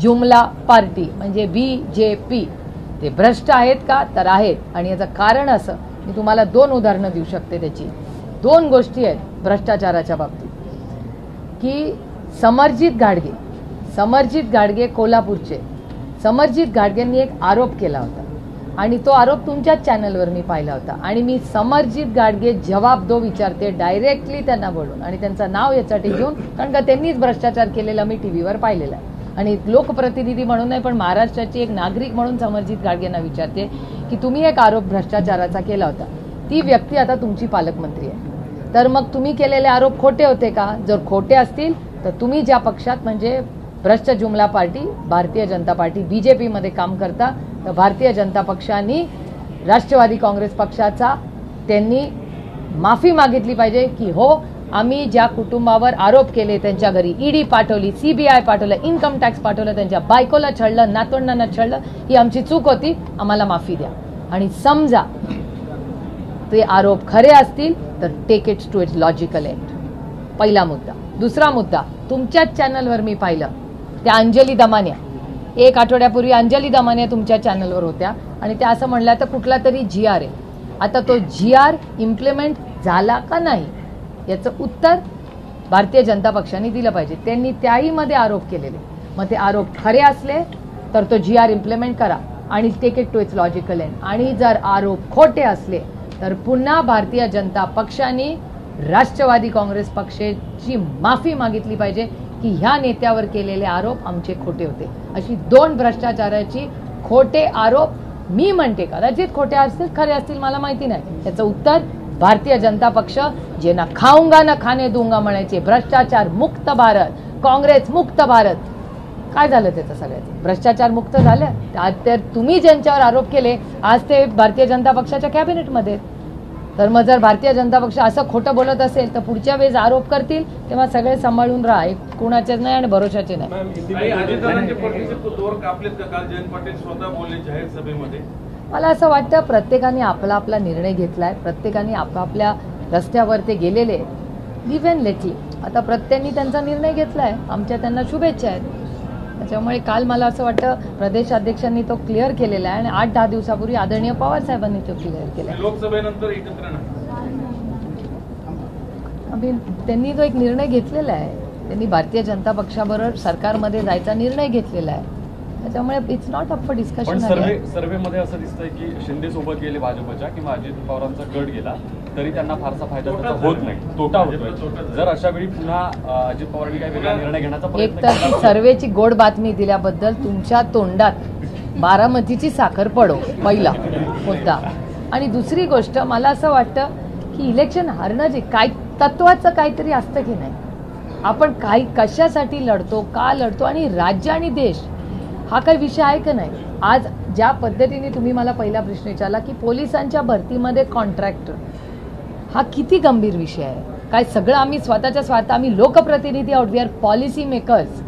[SPEAKER 2] जुमला पार्टी म्हणजे BJP. ते भ्रष्ट आहेत का, तर आहेत. आणि याचं कारण असं, मी तुम्हाला 2 उदाहरणं देऊ शकते. त्याची 2 गोष्टी आहेत भ्रष्टाचाराच्या बाबतीत. की समरजित घाडगे कोल्हापूरचे, समरजित घाडगेंनी एक आरोप केला होता आणि तो आरोप तुमच्याच चॅनलवर मी पाहिला होता. आणि मी समरजित घाडगे जवाब दो विचारते डायरेक्टली त्यांना बोलून आणि त्यांचं नाव यासाठी घेऊन, कारण का त्यांनीच भ्रष्टाचार केलेला मी टीव्हीवर पाहिलेला आहे. आणि लोकप्रतिनिधी म्हणून नाही पण महाराष्ट्राची एक नागरिक म्हणून समरजित घाडगेंना विचारते की तुम्ही एक आरोप भ्रष्टाचाराचा केला होता. ती व्यक्ती आता तुमची पालकमंत्री आहे. तर मग तुम्ही केलेले आरोप खोटे होते का? जर खोटे असतील तर तुम्ही ज्या पक्षात म्हणजे भ्रष्ट जुमला party Bharatiya Janata party BJP मध्ये काम करता, तर भारतीय जनता पक्षाने राष्ट्रवादी काँग्रेस पक्षाचा त्यांनी माफी मागितली पाहिजे की हो आम्ही ज्या कुटुंबावर आरोप केले, त्यांच्या घरी ED पाठवली, CBI पाठवलं, इन्कम टॅक्स पाठवलं, त्यांच्या बायकोला छळलं, नातवंडांना छळलं, ही आमची चूक होती, आम्हाला माफी द्या. आणि समजा ते आरोप खरे असतील तर take its to its logical end. पहिला मुद्दा. दुसरा मुद्दा, तुमच्याच चॅनलवर मी पाहिलं त्या अंजली दमानिया, 1 आठवड्यापूर्वी अंजली दमानिया तुमच्या चॅनलवर होत्या आणि त्या असं म्हणल्या तर कुठला तरी GR आहे. आता तो GR इम्प्लिमेंट झाला का नाही याचं उत्तर भारतीय जनता पक्षाने दिलं पाहिजे. त्यांनी त्याही मध्ये आरोप केलेले, मग ते आरोप खरे असले तर तो GR इम्प्लिमेंट करा आणि take it to its logical end. आणि जर आरोप खोटे असले तर पुन्हा भारतीय जनता पक्षाने राष्ट्रवादी काँग्रेस पक्षाची माफी मागितली पाहिजे की ह्या नेत्यावर केलेले आरोप आमचे खोटे होते. अशी 2 भ्रष्टाचाराची खोटे आरोप मी म्हणते, कदाचित खोटे असतील खरे असतील मला माहिती नाही, त्याचं उत्तर भारतीय जनता पक्ष जे ना खाऊंगा ना खाणे दूंगा म्हणायचे, भ्रष्टाचार मुक्त भारत, काँग्रेस मुक्त भारत, काय झालं त्याचं सगळ्याचं? भ्रष्टाचार मुक्त झालं तर तुम्ही ज्यांच्यावर आरोप केले आज ते भारतीय जनता पक्षाच्या कॅबिनेटमध्ये. तर मग जर भारतीय जनता पक्ष असं खोटं बोलत असेल तर पुढच्या वेळेस आरोप करतील तेव्हा सगळे सांभाळून राहा, एक कुणाचेच नाही आणि भरोशाचे नाही.
[SPEAKER 4] अजितदादांचे पक्षाचे दोर कापलेत का? काल जयंत पाटील स्वतः बोलले जाहीर सभेमध्ये.
[SPEAKER 2] मला असं वाटतं प्रत्येकाने आपला आपला निर्णय घेतलाय, प्रत्येकाने आपापल्या रस्त्यावर ते गेलेले, लिव्ह अँड लेट लिव्ह. आता प्रत्येकाने त्यांचा निर्णय घेतलाय, आमच्या त्यांना शुभेच्छा आहेत. त्याच्यामुळे काल मला असं वाटतं प्रदेश अध्यक्षांनी तो क्लिअर केलेला आहे आणि 8-10 दिवसापूर्वी आदरणीय पवार साहेबांनी तो क्लिअर केला.
[SPEAKER 4] लोकसभेनंतर एकत्र
[SPEAKER 2] नाही, त्यांनी तो एक निर्णय घेतलेला आहे, त्यांनी भारतीय जनता पक्षाबरोबर सरकारमध्ये जायचा निर्णय घेतलेला आहे. त्याच्यामुळे it's not up for discussion.
[SPEAKER 9] सर्वेमध्ये असं दिसतंय की शिंदे सोबत गेले भाजपच्या किंवा अजित पवारांचा गट गेला तरी त्यांना फारसा फायदा होत नाही, तोटा होतोय. जर अशा वेळी पुन्हा अजित पवारांनी काही वेगळा निर्णय घेण्याचा
[SPEAKER 2] एक तर सर्वेची गोड बातमी दिल्याबद्दल तुमच्या तोंडात बारामतीची साखर पडो, पहिला मुद्दा. आणि दुसरी गोष्ट मला असं वाटतं की इलेक्शन हारणं जे काय तत्वाचं काहीतरी असतं की नाही, आपण काही कशासाठी लढतो, का लढतो आणि राज्य आणि देश हा काही विषय आहे का नाही. आज ज्या पद्धतीने तुम्ही मला पहिला प्रश्न विचारला की पोलिसांच्या भरतीमध्ये कॉन्ट्रॅक्टर, हा किती गंभीर विषय आहे. काय सगळं आम्ही स्वतःच्या स्वार्थ, आम्ही लोकप्रतिनिधी आहोत, वी आर पॉलिसी मेकर्स,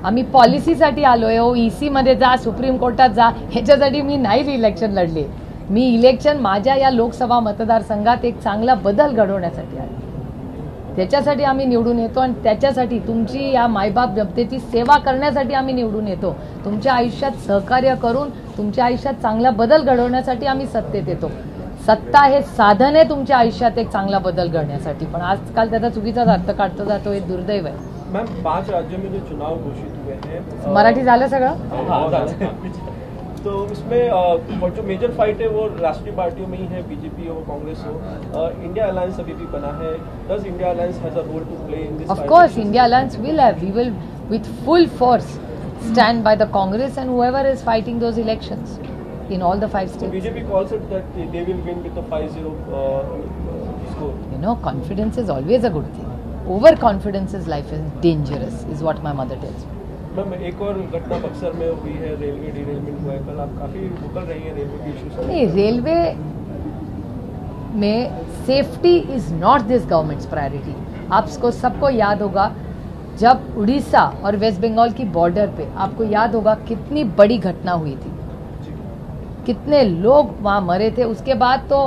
[SPEAKER 2] आम्ही पॉलिसीसाठी आलोय. EC मध्ये जा, सुप्रीम कोर्टात जा, ह्याच्यासाठी मी नाही इलेक्शन लढले. मी इलेक्शन माझ्या या लोकसभा मतदारसंघात एक चांगला बदल घडवण्यासाठी आहे, त्याच्यासाठी आम्ही निवडून येतो आणि त्याच्यासाठी तुमची या मायबाप जनतेची सेवा करण्यासाठी आम्ही निवडून येतो. तुमच्या आयुष्यात सहकार्य करून तुमच्या आयुष्यात चांगला बदल घडवण्यासाठी आम्ही सत्तेत येतो. सत्ता हे साधन आहे तुमच्या आयुष्यात एक चांगला बदल घडण्यासाठी, पण आजकाल त्याचा चुकीचाच अर्थ काढतो जातो, हे दुर्दैव आहे.
[SPEAKER 11] मैम 5 राज्यों में जो चुनाव घोषित हुए हैं,
[SPEAKER 2] मराठी झालं सगळं.
[SPEAKER 11] तो इसमें जो मेजर फाइट है वो राष्ट्रीय पार्टियों में ही है, बीजेपी हो, कांग्रेस हो. इंडिया अलायंस अभी भी बना है. Does India alliance has a role to play in this?
[SPEAKER 2] Of course India alliance will have, we will with full force stand by the Congress and whoever is fighting those elections in all the 5 states.
[SPEAKER 11] So BJP calls it that they will win with a 5-0 score.
[SPEAKER 2] You know, confidence is always a good thing. Overconfidence is life is dangerous, is what my mother tells me.
[SPEAKER 11] Ma'am एक और घटना बक्सर में हुई है, railway derailment हुआ है कल. आप काफी भुकल रही हैं रेलवे के इश्यू से.
[SPEAKER 2] नहीं, रेलवे में safety is not this governments priority. आपको सबको याद होगा जब उड़ीसा और वेस्ट बंगाल की बॉर्डर पे, आपको याद होगा कितनी बड़ी घटना हुई थी, कितने लोग वहां मरे थे. उसके बाद तो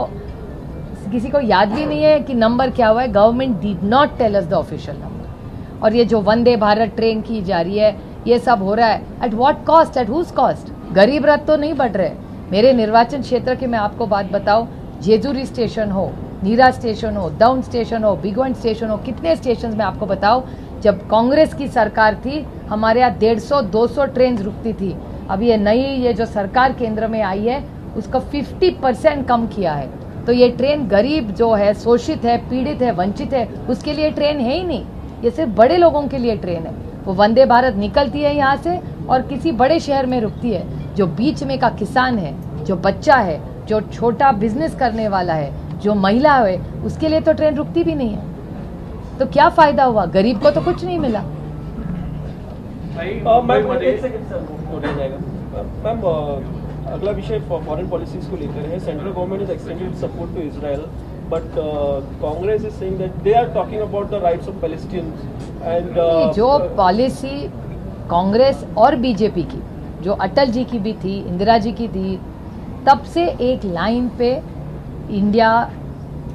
[SPEAKER 2] किसी को याद भी नहीं है कि नंबर क्या हुआ है. Government did not tell us the official number. और ये जो वंदे भारत ट्रेन की जा रही है, ये सब हो रहा है at what cost, at whose cost. Garib Rath तो नहीं बढ़ रहे. मेरे निर्वाचन क्षेत्र की मैं आपको बात बताऊं, जेजुरी स्टेशन हो, नीरा स्टेशन हो, दाउन स्टेशन हो, बिगवंड स्टेशन हो, कितने स्टेशन में आपको बताओ जब कांग्रेस की सरकार थी हमारे यहाँ 150-200 ट्रेन रुकती थी. अब ये नई ये जो सरकार केंद्र में आई है उसको 50% कम किया है. तो ये ट्रेन गरीब जो है, शोषित है, पीड़ित है, वंचित है, उसके लिए ट्रेन है ही नहीं. ये सिर्फ बड़े लोगों के लिए ट्रेन है. वो वंदे भारत निकलती है यहाँ से और किसी बड़े शहर में रुकती है. जो बीच में का किसान है, जो बच्चा है, जो छोटा बिजनेस करने वाला है, जो महिला है उसके लिए तो ट्रेन रुकती भी नहीं है, तो क्या फायदा हुआ? गरीब को तो कुछ नहीं मिला।
[SPEAKER 11] मैम एक सेकंड सर बोला जाएगा। मैम अगला विषय फॉरेन पॉलिसीज को लेकर है। Central government is extended support to Israel, but Congress is saying that they are talking about the rights of Palestinians and
[SPEAKER 2] जो पॉलिसी कांग्रेस और बीजेपी की, जो अटल जी की भी थी, इंदिरा जी की थी, तब से एक लाइन पे इंडिया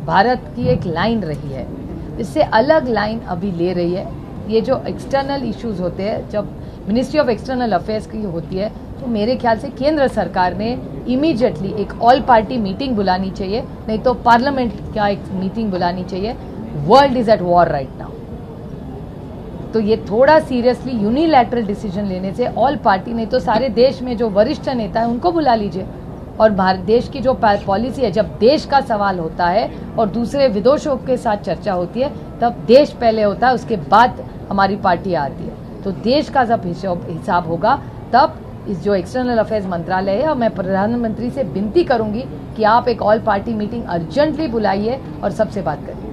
[SPEAKER 2] भारत की एक लाइन रही है, इससे अलग लाइन अभी ले रही है। ये जो एक्सटर्नल इश्यूज होते हैं, जब मिनिस्ट्री ऑफ एक्सटर्नल अफेयर्स की होती है, तो मेरे ख्याल से केंद्र सरकार ने इमीडिएटली एक ऑल पार्टी मीटिंग बुलानी चाहिए, नहीं तो पार्लियामेंट का एक मीटिंग बुलानी चाहिए। World is at war right now, तो ये थोड़ा सीरियसली यूनिलैटरल डिसीजन लेने से ऑल पार्टी, नहीं तो सारे देश में जो वरिष्ठ नेता है उनको बुला लीजिए। और भारत देश की जो पॉलिसी है, जब देश का सवाल होता है और दूसरे विदेशों के साथ चर्चा होती है, तब देश पहले होता है, उसके बाद हमारी पार्टी आती है। तो देश का जब हिसाब होगा, तब इस जो एक्सटर्नल अफेयर्स मंत्रालय है, और मैं प्रधानमंत्री से विनती करूंगी कि आप एक ऑल पार्टी मीटिंग अर्जेंटली बुलाइए और सबसे बात करिए।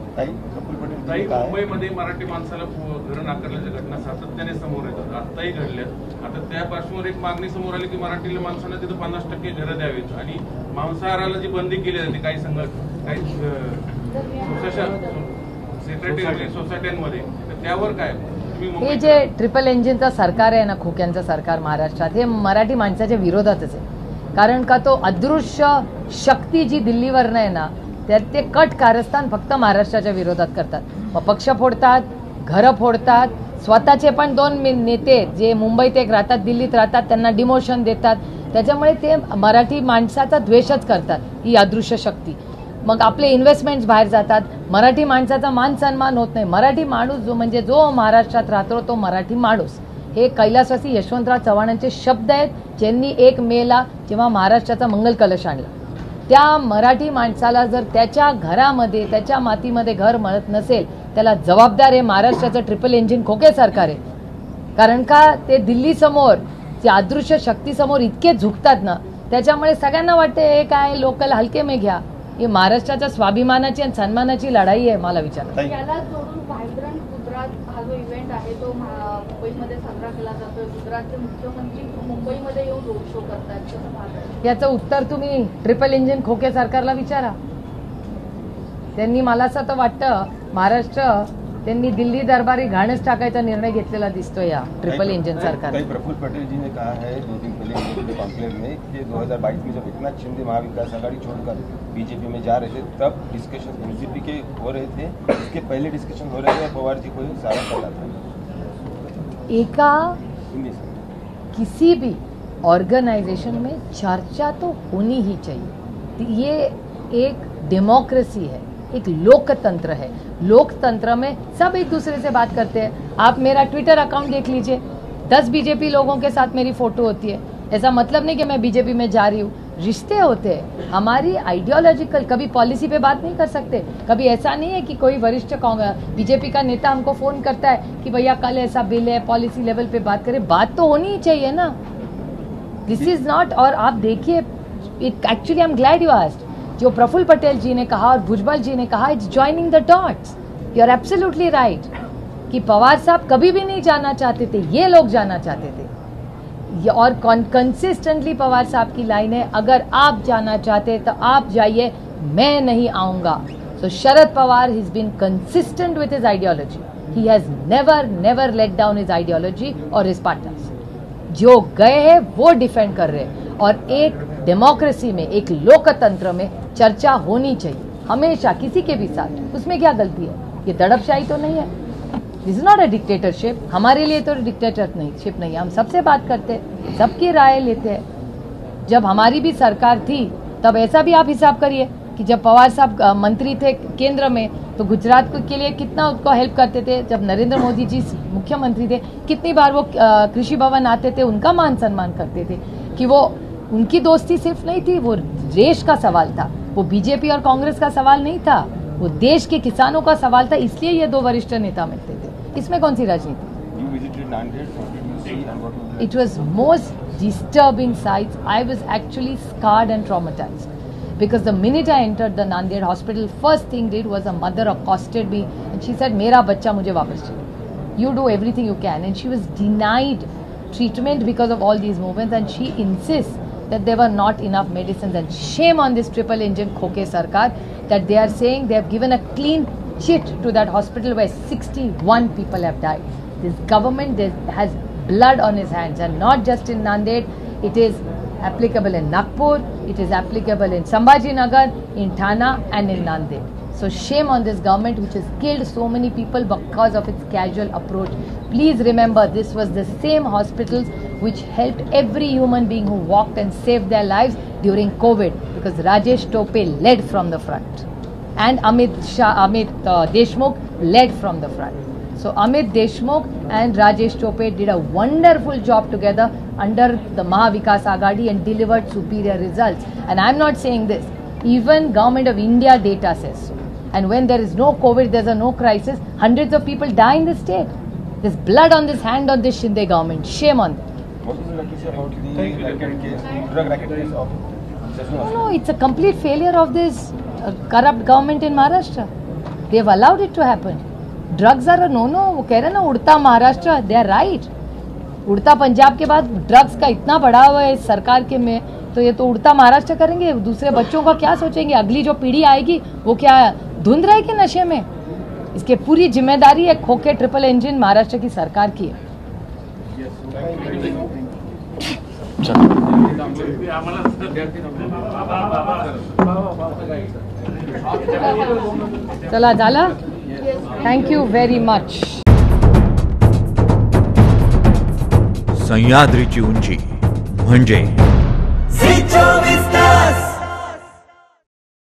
[SPEAKER 4] मुंबईमध्ये मराठी माणसाला घरं नाकारल्याच्या घटना सातत्याने समोर येतात, आताही घडल्यात। आता त्या पार्श्वभूमीवर एक मागणी समोर आली की मराठी माणसांना तिथं 50% घरं द्यावीत आणि मांसाहाराला जी बंदी केली जाते काही सेक्रेटरी सोसायट्यांमध्ये, तर त्यावर काय?
[SPEAKER 2] हे जे ट्रिपल इंजिनचं सरकार आहे ना, खोक्यांचं सरकार महाराष्ट्रात, हे मराठी माणसाच्या विरोधातच आहे। कारण का तो अदृश्य शक्ती जी दिल्लीवरनं आहे ना, त्यात ते कट कारस्थान फक्त महाराष्ट्राच्या विरोधात करतात। मग पक्ष फोडतात, घरं फोडतात, स्वतःचे पण 2 नेते जे मुंबईत एक राहतात, दिल्लीत राहतात, त्यांना डिमोशन देतात। त्याच्यामुळे ते मराठी माणसाचा द्वेषच करतात, ही अदृश्य शक्ती। मग आपले इन्व्हेस्टमेंट्स बाहेर जातात, मराठी माणसाचा मान सन्मान होत नाही। मराठी माणूस जो म्हणजे जो महाराष्ट्रात राहतो तो मराठी माणूस, हे कैलासवासी यशवंतराव चव्हाणांचे शब्द आहेत, ज्यांनी 1 मेला जेव्हा महाराष्ट्राचा मंगल कलश आणला, त्या मराठी माणसाला जर त्याच्या घरामध्ये, त्याच्या मातीमध्ये घर मिळत नसेल, त्याला जबाबदार आहे महाराष्ट्राचं ट्रिपल इंजिन खोके सरकार आहे। कारण का ते दिल्ली समोर, ते अदृश्य शक्ती समोर इतके झुकतात ना, त्याच्यामुळे सगळ्यांना वाटते हे काय लोकल हलके में घ्या। ही महाराष्ट्राच्या स्वाभिमानाची आणि सन्मानाची लढाई आहे। मला विचार
[SPEAKER 6] याला जोडून व्हायब्रंट गुजरात हा जो इव्हेंट आहे तो मुंबईमध्ये साजरा केला जातोय। गुजरातचे मुख्यमंत्री मुंबईमध्ये येऊन रोड शो करतात, कसं पाहताय?
[SPEAKER 2] याचं उत्तर तुम्ही ट्रिपल इंजिन खोके सरकारला विचारा। त्यांनी, मला असं तर वाटतं, महाराष्ट्र त्यांनी दिल्ली दरबारी घाणच टाकायचा निर्णय घेतलेला दिसतोय या ट्रिपल इंजिन सरकार।
[SPEAKER 12] प्रफुल्ल पटेल जी ने कहा है 2 दिन पहले कॉन्क्लेव में कि 2022 में जब एकनाथ शिंदे महाविकास आघाड़ी छोड़कर बीजेपी में जा रहे थे, तब डिस्कशन एनसीपी के हो रहे थे, इसके पहले डिस्कशन हो रहे थे, पवार जी को सारा पता था।
[SPEAKER 2] एका किसी भी ऑर्गेनाइजेशन में चर्चा तो होनी ही चाहिए। ये एक डेमोक्रेसी है, एक लोकतंत्र है। लोकतंत्र में सब एक दूसरे से बात करते हैं। आप मेरा ट्विटर अकाउंट देख लीजिए, 10 बीजेपी लोगों के साथ मेरी फोटो होती है। ऐसा मतलब नहीं कि मैं बीजेपी में जा रही हूँ, रिश्ते होते हैं। हमारी आइडियोलॉजिकल, कभी पॉलिसी पे बात नहीं कर सकते। कभी ऐसा नहीं है कि कोई वरिष्ठ बीजेपी का नेता हमको फोन करता है कि भैया कल ऐसा बिल है, पॉलिसी लेवल पे बात करें। बात तो होनी ही चाहिए ना, दिस इज नॉट। और आप देखिए, actually I am glad you asked. जो प्रफुल्ल पटेल जी ने कहा और भुजबल जी ने कहा, it's joining the dots. You are absolutely right कि पवार साहब कभी भी नहीं जाना चाहते थे, ये लोग जाना चाहते थे। और कंसिस्टेंटली पवार साहब की लाइन है, अगर आप जाना चाहते तो आप जाइए, मैं नहीं आऊंगा। So Sharad Pawar has been consistent with his ideology. He has never let down his ideology और हिज पार्टनर्स। जो गए हैं वो डिफेंड कर रहे हैं। और एक डेमोक्रेसी में, एक लोकतंत्र में चर्चा होनी चाहिए हमेशा, किसी के भी साथ। उसमें क्या गलती है? ये दड़पशाही तो नहीं है। दिस इज नॉट अ डिक्टेटरशिप। हमारे लिए तो डिक्टेटरशिप नहीं है। हम सबसे बात करते हैं, सबकी राय लेते हैं। जब हमारी भी सरकार थी, तब ऐसा भी आप हिसाब करिए कि जब पवार साहब मंत्री थे केंद्र में, तो गुजरात के लिए कितना उसको हेल्प करते थे। जब नरेंद्र मोदी जी मुख्यमंत्री थे, कितनी बार वो कृषि भवन आते थे, उनका मान सम्मान करते थे। कि वो, उनकी दोस्ती सिर्फ नहीं थी, वो देश का सवाल था। वो बीजेपी और कांग्रेस का सवाल नहीं था, वो देश के किसानों का सवाल था। इसलिए ये 2 वरिष्ठ नेता मिलते थे। इसमें कौन सी राजनीति? It was most disturbing sights. I was actually scarred and traumatized. because the minute I entered the Nanded hospital, first thing did was a mother accosted me and she said, "Mera bachcha mujhe wapas chahiye. You do everything you can." And she was denied treatment because of all these movements, and she insists that there were not enough medicines. And shame on this triple engine Khoke Sarkar that they are saying they have given a clean chit to that hospital where 61 people have died. This government has blood on his hands, and not just in Nanded. It is applicable in Nagpur, it is applicable in Sambhajinagar, in Thana and in Nanded. So shame on this government which has killed so many people because of its casual approach. Please remember, this was the same hospitals which helped every human being who walked and saved their lives during COVID, because Rajesh Tope led from the front and Amit Deshmukh led from the front. So Amit Deshmukh and Rajesh Tope did a wonderful job together under the Mahavikas Aghadi and delivered superior results. And I'm not saying this. Even Government of India data says so. And when there is no COVID, there's a no crisis, hundreds of people die in the state. There's blood on this hand on this Shinde government. Shame on them.
[SPEAKER 12] What would you like to say about the racket case, the drug racket case of Sessions?
[SPEAKER 2] No, it's a complete failure of this corrupt government in Maharashtra. They've allowed it to happen. Drugs are no वो कह रहे हैं ना, उड़ता Maharashtra, they are right. उड़ता पंजाब के बाद drugs का इतना बढ़ा हुआ है सरकार के में, तो ये तो उड़ता महाराष्ट्र करेंगे. दूसरे बच्चों का क्या सोचेंगे? अगली जो पीढ़ी आएगी वो क्या धुंध रहेगी नशे में? इसके पूरी जिम्मेदारी है खोके ट्रिपल इंजन महाराष्ट्र की सरकार की है. चला झाला. Thank you very much.
[SPEAKER 13] सह्याद्रीची उंची म्हणजे